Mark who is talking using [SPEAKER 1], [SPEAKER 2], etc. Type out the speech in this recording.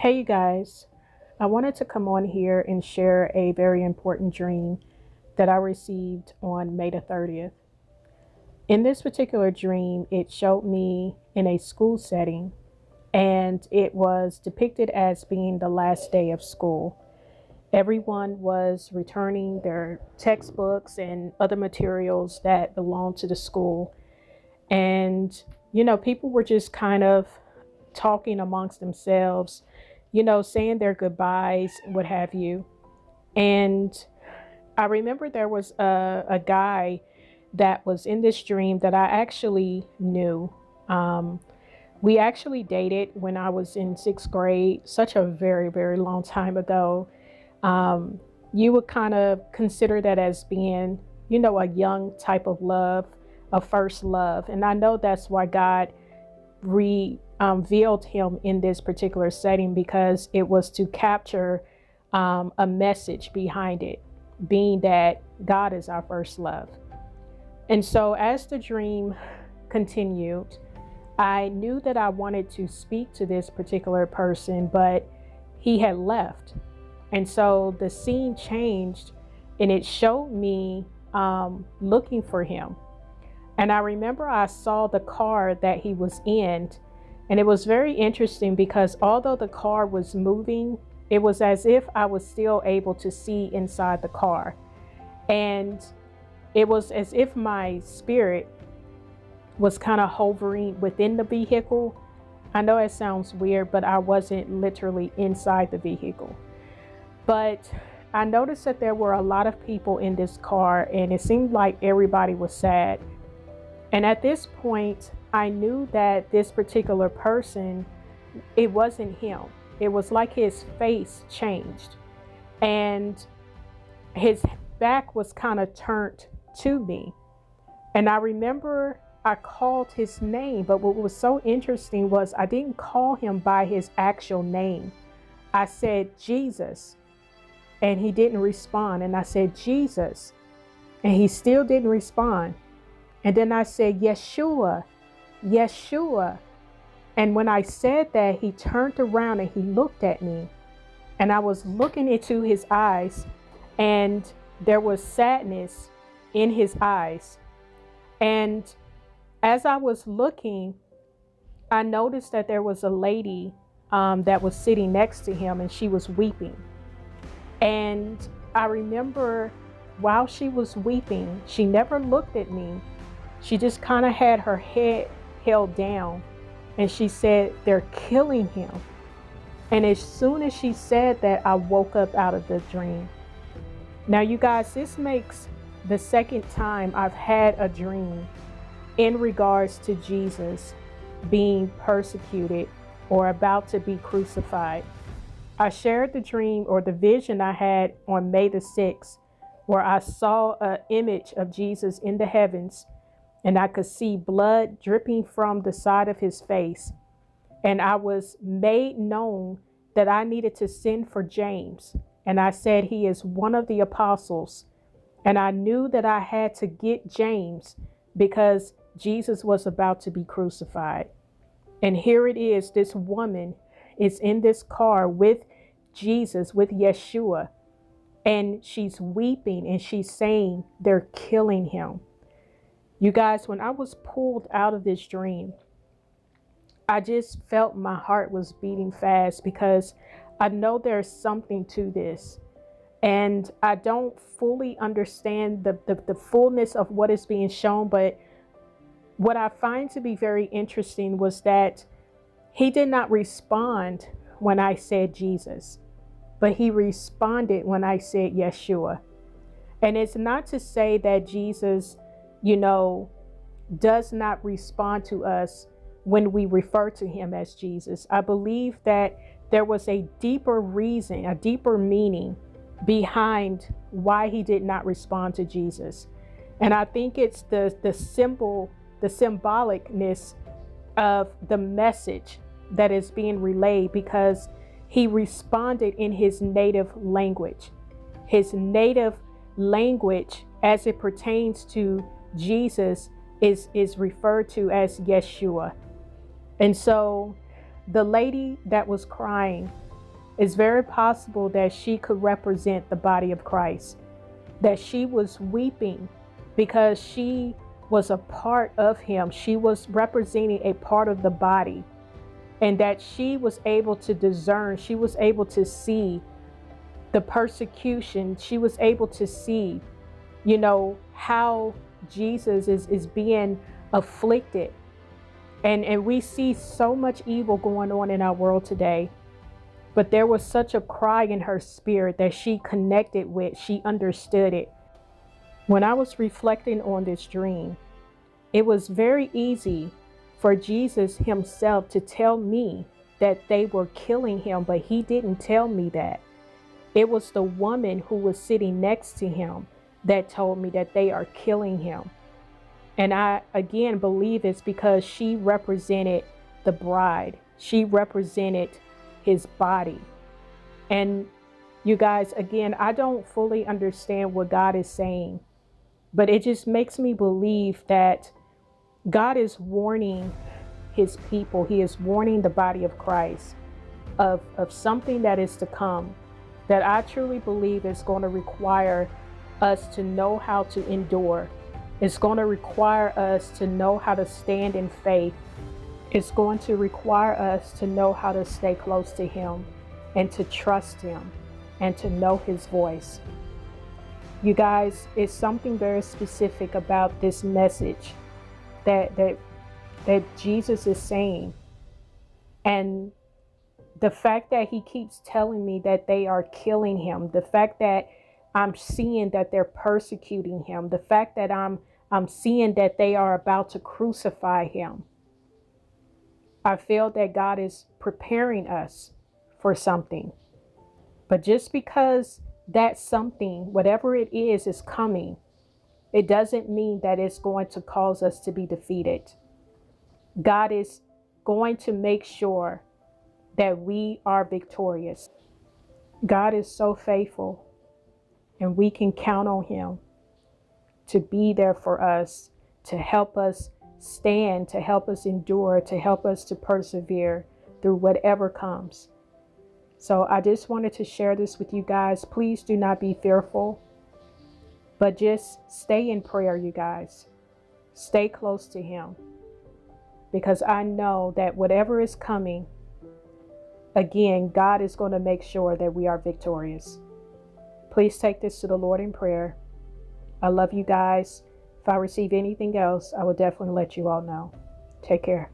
[SPEAKER 1] Hey, you guys. I wanted to come on here and share a very important dream that I received on May the 30th. In this particular dream, it showed me in a school setting, and it was depicted as being the last day of school. Everyone was returning their textbooks and other materials that belonged to the school. And, people were just kind of talking amongst themselves, saying their goodbyes, what have you. And I remember there was a guy that was in this dream that I actually knew. Um, we actually dated when I was in sixth grade, such a very, very long time ago. Um, you would kind of consider that as being, a young type of love, a first love. And I know that's why God revealed him in this particular setting, because it was to capture a message behind it, being that God is our first love. And so as the dream continued, I knew that I wanted to speak to this particular person, but he had left. And so the scene changed, and it showed me looking for him. And I remember I saw the car that he was in, and it was very interesting because although the car was moving, it was as if I was still able to see inside the car. And it was as if my spirit was kind of hovering within the vehicle. I know it sounds weird, but I wasn't literally inside the vehicle. But I noticed that there were a lot of people in this car, and it seemed like everybody was sad. And at this point, I knew that this particular person, it wasn't him. It was like his face changed, and his back was kind of turned to me. And I remember I called his name, but what was so interesting was I didn't call him by his actual name. I said, Jesus, and he didn't respond. And I said, Jesus, and he still didn't respond. And then I said, Yeshua, Yeshua. And when I said that, he turned around and he looked at me. And I was looking into his eyes, and there was sadness in his eyes. And as I was looking, I noticed that there was a lady that was sitting next to him, and she was weeping. And I remember while she was weeping, she never looked at me. She just kind of had her head held down, and she said, they're killing him. And as soon as she said that, I woke up out of the dream. Now, you guys, this makes the second time I've had a dream in regards to Jesus being persecuted or about to be crucified. I shared the dream or the vision I had on May the 6th, where I saw an image of Jesus in the heavens, and I could see blood dripping from the side of his face. And I was made known that I needed to send for James. And I said, he is one of the apostles. And I knew that I had to get James because Jesus was about to be crucified. And here it is, this woman is in this car with Jesus, with Yeshua. And she's weeping, and she's saying, they're killing him. You guys, when I was pulled out of this dream, I just felt my heart was beating fast, because I know there's something to this. And I don't fully understand the fullness of what is being shown. But what I find to be very interesting was that he did not respond when I said Jesus, but he responded when I said Yeshua. And it's not to say that Jesus, does not respond to us when we refer to him as Jesus. I believe that there was a deeper reason, a deeper meaning behind why he did not respond to Jesus. And I think it's the symbolicness of the message that is being relayed, because he responded in his native language. His native language, as it pertains to Jesus, is referred to as Yeshua. And so the lady that was crying, It's very possible that she could represent the body of Christ, that she was weeping because she was a part of him. She was representing a part of the body, and that she was able to discern, she was able to see the persecution. She was able to see, how Jesus is being afflicted. And we see so much evil going on in our world today. But there was such a cry in her spirit that she connected with, she understood it. When I was reflecting on this dream, it was very easy for Jesus himself to tell me that they were killing him, but he didn't tell me that. It was the woman who was sitting next to him that told me that they are killing him. And I, again, believe it's because she represented the bride. She represented his body. And you guys, again, I don't fully understand what God is saying, but it just makes me believe that God is warning his people. He is warning the body of Christ of something that is to come, that I truly believe is going to require us to know how to endure. It's going to require us to know how to stand in faith. It's going to require us to know how to stay close to him and to trust him and to know his voice. You guys, it's something very specific about this message that Jesus is saying. And the fact that he keeps telling me that they are killing him, the fact that I'm seeing that they're persecuting him, the fact that I'm seeing that they are about to crucify him, I feel that God is preparing us for something. But just because that something, whatever it is coming, it doesn't mean that it's going to cause us to be defeated. God is going to make sure that we are victorious. God is so faithful, and we can count on him to be there for us, to help us stand, to help us endure, to help us to persevere through whatever comes. So I just wanted to share this with you guys. Please do not be fearful, but just stay in prayer, you guys. Stay close to him, because I know that whatever is coming, again, God is going to make sure that we are victorious. Please take this to the Lord in prayer. I love you guys. If I receive anything else, I will definitely let you all know. Take care.